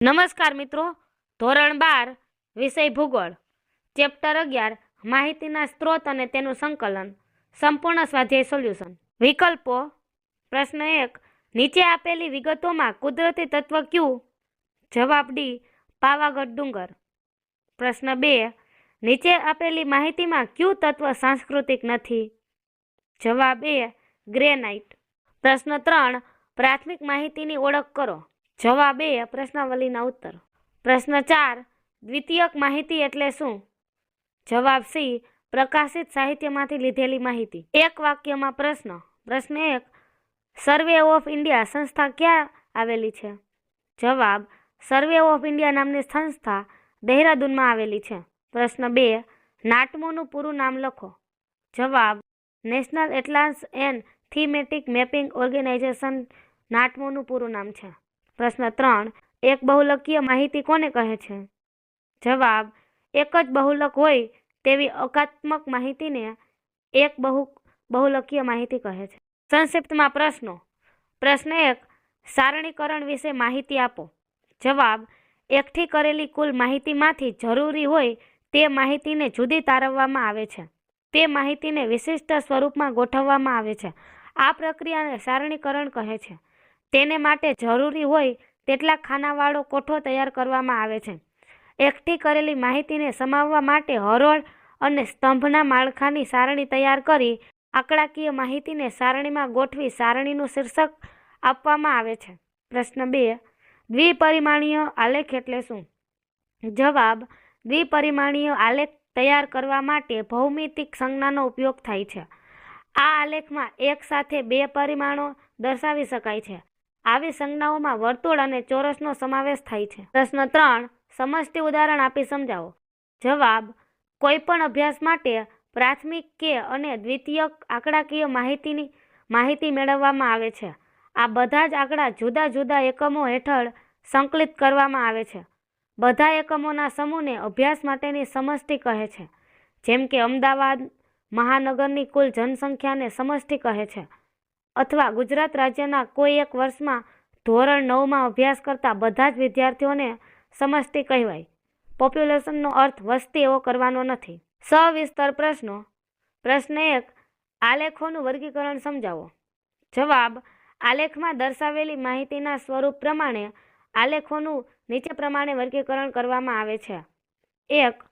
નમસ્કાર મિત્રો, ધોરણ 12 વિષય ભૂગોળ, ચેપ્ટર 11 માહિતીના સ્ત્રોત અને તેનું સંકલન, સંપૂર્ણ સ્વાધ્યાય સોલ્યુશન. વિકલ્પો. પ્રશ્ન 1, નીચે આપેલી વિગતોમાં કુદરતી તત્વ કયું? જવાબ ડી, પાવાગઢ ડુંગર. પ્રશ્ન 2, નીચે આપેલી માહિતીમાં કયું તત્વ સાંસ્કૃતિક નથી? જવાબ એ, ગ્રેનાઇટ. પ્રશ્ન 3, પ્રાથમિક માહિતીની ઓળખ કરો. જવાબ એ, પ્રશ્નાવલીના ઉત્તર. પ્રશ્ન 4, દ્વિતીયક માહિતી એટલે શું? જવાબ સી, પ્રકાશિત સાહિત્યમાંથી લીધેલી માહિતી. એક વાક્યમાં પ્રશ્ન. પ્રશ્ન 1, સર્વે ઓફ ઇન્ડિયા સંસ્થા ક્યાં આવેલી છે? જવાબ, સર્વે ઓફ ઇન્ડિયા નામની સંસ્થા દહેરાદૂનમાં આવેલી છે. પ્રશ્ન 2, નાટમોનું પૂરું નામ લખો. જવાબ, national atlas and thematic mapping organisation નાટમોનું પૂરું નામ છે. પ્રશ્ન 3, એક બહુલકીય માહિતી કોને કહે છે? જવાબ, એક જ બહુલક હોય તેવી એકાત્મક માહિતીને એક બહુલકીય માહિતી કહે છે. સંક્ષિપ્તમાં પ્રશ્નો. પ્રશ્ન 1, સારણીકરણ વિશે માહિતી આપો. જવાબ, એકઠી કરેલી કુલ માહિતીમાંથી જરૂરી હોય તે માહિતીને જુદી તારવવામાં આવે છે. તે માહિતીને વિશિષ્ટ સ્વરૂપમાં ગોઠવવામાં આવે છે. આ પ્રક્રિયાને સારણીકરણ કહે છે. તેને માટે જરૂરી હોય તેટલા ખાનાવાળો કોઠો તૈયાર કરવામાં આવે છે. એકઠી કરેલી માહિતીને સમાવવા માટે હરોળ અને સ્તંભના માળખાની સારણી તૈયાર કરી આંકડાકીય માહિતીને સારણીમાં ગોઠવી સારણીનું શીર્ષક આપવામાં આવે છે. પ્રશ્ન 2, દ્વિપરિમાણીય આલેખ એટલે શું? જવાબ, દ્વિપરિમાણીય આલેખ તૈયાર કરવા માટે ભૌમિતિક સંજ્ઞાનો ઉપયોગ થાય છે. આ આલેખમાં એક સાથે 2 પરિમાણો દર્શાવી શકાય છે. આવી સંજ્ઞાઓમાં વર્તુળ અને ચોરસનો સમાવેશ થાય છે. પ્રશ્ન 3, સમષ્ટિ ઉદાહરણ આપી સમજાવો. જવાબ, કોઈપણ અભ્યાસ માટે પ્રાથમિક કે અને દ્વિતીયક આંકડાકીય માહિતી મેળવવામાં આવે છે. આ બધા જ આંકડા જુદા જુદા એકમો હેઠળ સંકલિત કરવામાં આવે છે. બધા એકમોના સમૂહને અભ્યાસ માટેની સમષ્ટિ કહે છે. જેમ કે અમદાવાદ મહાનગરની કુલ જનસંખ્યાને સમષ્ટિ કહે છે. અથવા ગુજરાત રાજ્યના કોઈ એક વર્ષમાં ધોરણ 9માં અભ્યાસ કરતા બધા જ વિદ્યાર્થીઓને સમષ્ટિ કહેવાય. પોપ્યુલેશનનો અર્થ વસ્તી એવો કરવાનો નથી. સવિસ્તર પ્રશ્નો. પ્રશ્ન 1, આલેખોનું વર્ગીકરણ સમજાવો. જવાબ, આલેખમાં દર્શાવેલી માહિતીના સ્વરૂપ પ્રમાણે આલેખોનું નીચે પ્રમાણે વર્ગીકરણ કરવામાં આવે છે. 1,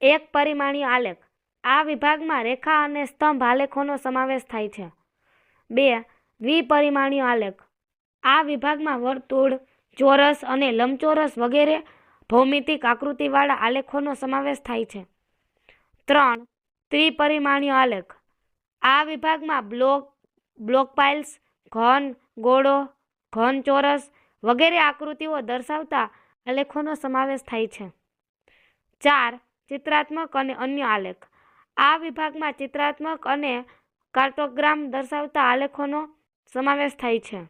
એક પરિમાણીય આલેખ. આ વિભાગમાં રેખા અને સ્તંભ આલેખોનો સમાવેશ થાય છે. 2, દ્વિપરિમાણીય આલેખ. આ વિભાગમાં વર્તુળ, ચોરસ અને લંબચોરસ વગેરે ભૌમિતિક આકૃતિવાળા આલેખોનો સમાવેશ થાય છે. 3, ત્રિપરિમાણીય આલેખ. આ વિભાગમાં બ્લોક પાઇલ્સ, ઘન, ગોળો, ઘન ચોરસ વગેરે આકૃતિઓ દર્શાવતા આલેખોનો સમાવેશ થાય છે. 4, ચિત્રાત્મક અને અન્ય આલેખ. આ વિભાગમાં ચિત્રાત્મક અને કાર્ટોગ્રામ દર્શાવતા આલેખોનો સમાવેશ થાય છે.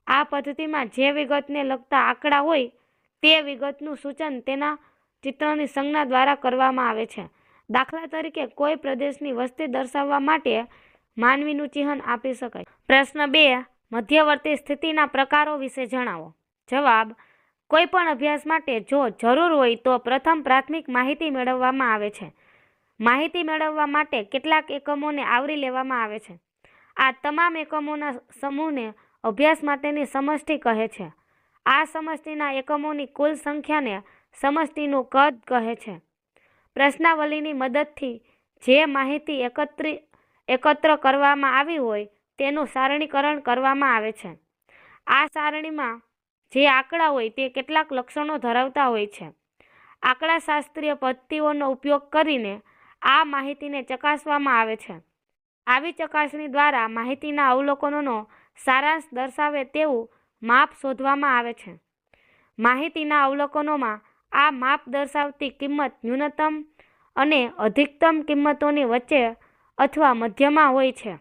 આ પદ્ધતિમાં જે વિગતને લગતા આંકડા હોય તે વિગતનું સૂચન તેના ચિત્રની સંજ્ઞા દ્વારા કરવામાં આવે છે. દાખલા તરીકે કોઈ પ્રદેશની વસ્તી દર્શાવવા માટે માનવીનું ચિહ્ન આપી શકાય. પ્રશ્ન 2, મધ્યવર્તી સ્થિતિના પ્રકારો વિશે જણાવો. જવાબ, કોઈ પણ અભ્યાસ માટે જો જરૂર હોય તો પ્રથમ પ્રાથમિક માહિતી મેળવવામાં આવે છે. માહિતી મેળવવા માટે કેટલાક એકમોને આવરી લેવામાં આવે છે. આ તમામ એકમોના સમૂહને અભ્યાસ માટેની સમષ્ટિ કહે છે. આ સમષ્ટિના એકમોની કુલ સંખ્યાને સમષ્ટિનું કદ કહે છે. પ્રશ્નાવલીની મદદથી જે માહિતી એકત્ર કરવામાં આવી હોય તેનું સારણીકરણ કરવામાં આવે છે. આ સારણીમાં જે આંકડા હોય તે કેટલાક લક્ષણો ધરાવતા હોય છે. આંકડાશાસ્ત્રીય પદ્ધતિઓનો ઉપયોગ કરીને આ માહિતીને ચકાસવામાં આવે છે. આવી ચકાસણી દ્વારા માહિતીના અવલોકનોનો સારાંશ દર્શાવે તેવું માપ શોધવામાં આવે છે. માહિતીના અવલોકનોમાં આ માપ દર્શાવતી કિંમત ન્યૂનતમ અને અધિકતમ કિંમતોની વચ્ચે અથવા મધ્યમાં હોય છે.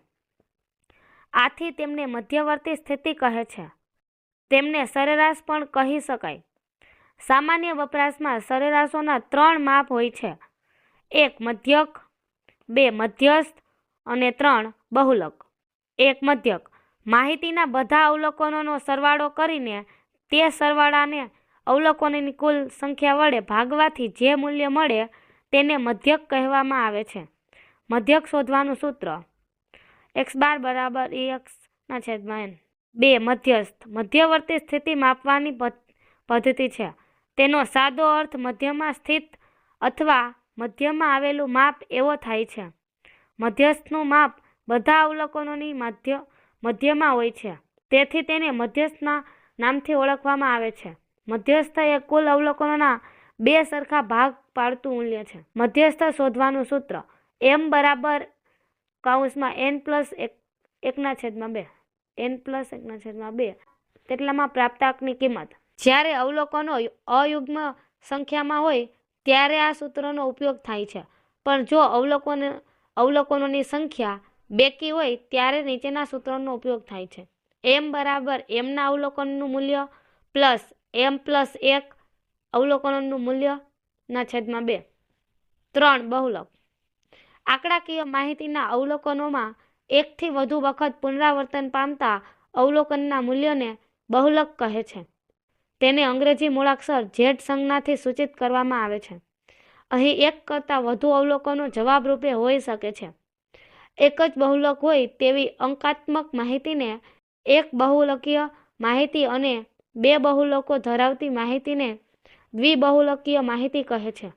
આથી તેમને મધ્યવર્તી સ્થિતિ કહે છે. તેમને સરેરાશ પણ કહી શકાય. સામાન્ય વપરાશમાં સરેરાશોના 3 માપ હોય છે. 1, મધ્યક, 2, મધ્યસ્થ અને 3, બહુલક. 1, મધ્યક. માહિતીના બધા અવલોકનોનો સરવાળો કરીને તે સરવાળાને અવલોકનોની કુલ સંખ્યા વડે ભાગવાથી જે મૂલ્ય મળે તેને મધ્યક કહેવામાં આવે છે. મધ્યક શોધવાનું સૂત્ર x બાર બરાબર EX/n. 2. મધ્યસ્થ મધ્યવર્તી સ્થિતિ માપવાની પદ્ધતિ છે. તેનો સાદો અર્થ મધ્યમાં સ્થિત અથવા મધ્યમાં આવેલું માપ એવો થાય છે. મધ્યસ્થનું માપ બધા અવલોકનોની મધ્યમાં હોય છે, તેથી તેને મધ્યસ્થના નામથી ઓળખવામાં આવે છે. મધ્યસ્થ એ કુલ અવલોકનોના બે સરખા ભાગ પાડતું મૂલ્ય છે. મધ્યસ્થ શોધવાનું સૂત્ર m બરાબર n+1/2 n+1/2 તેટલામાં પ્રાપ્તાંકની કિંમત. જ્યારે અવલોકનો અયુગ્મ સંખ્યામાં હોય ત્યારે આ સૂત્રનો ઉપયોગ થાય છે, પણ જો અવલોકનોની સંખ્યા બેકી હોય ત્યારે નીચેના સૂત્રનો ઉપયોગ થાય છે. m બરાબર mના અવલોકનનું મૂલ્ય પ્લસ m+1 અવલોકનોનું મૂલ્યના છેદમાં 2. 3. બહુલક આંકડાકીય માહિતીના અવલોકનોમાં એકથી વધુ વખત પુનરાવર્તન પામતા અવલોકનના મૂલ્યને બહુલક કહે છે. તેને અંગ્રેજી મૂળાક્ષર Z સંજ્ઞાથી સૂચિત કરવામાં આવે છે. અહીં એક કરતાં વધુ અવલોકનો જવાબરૂપે હોઈ શકે છે. એક જ બહુલક હોય તેવી અંકાત્મક માહિતીને એક બહુલકીય માહિતી અને બે બહુલકો ધરાવતી માહિતીને દ્વિબહુલકીય માહિતી કહે છે.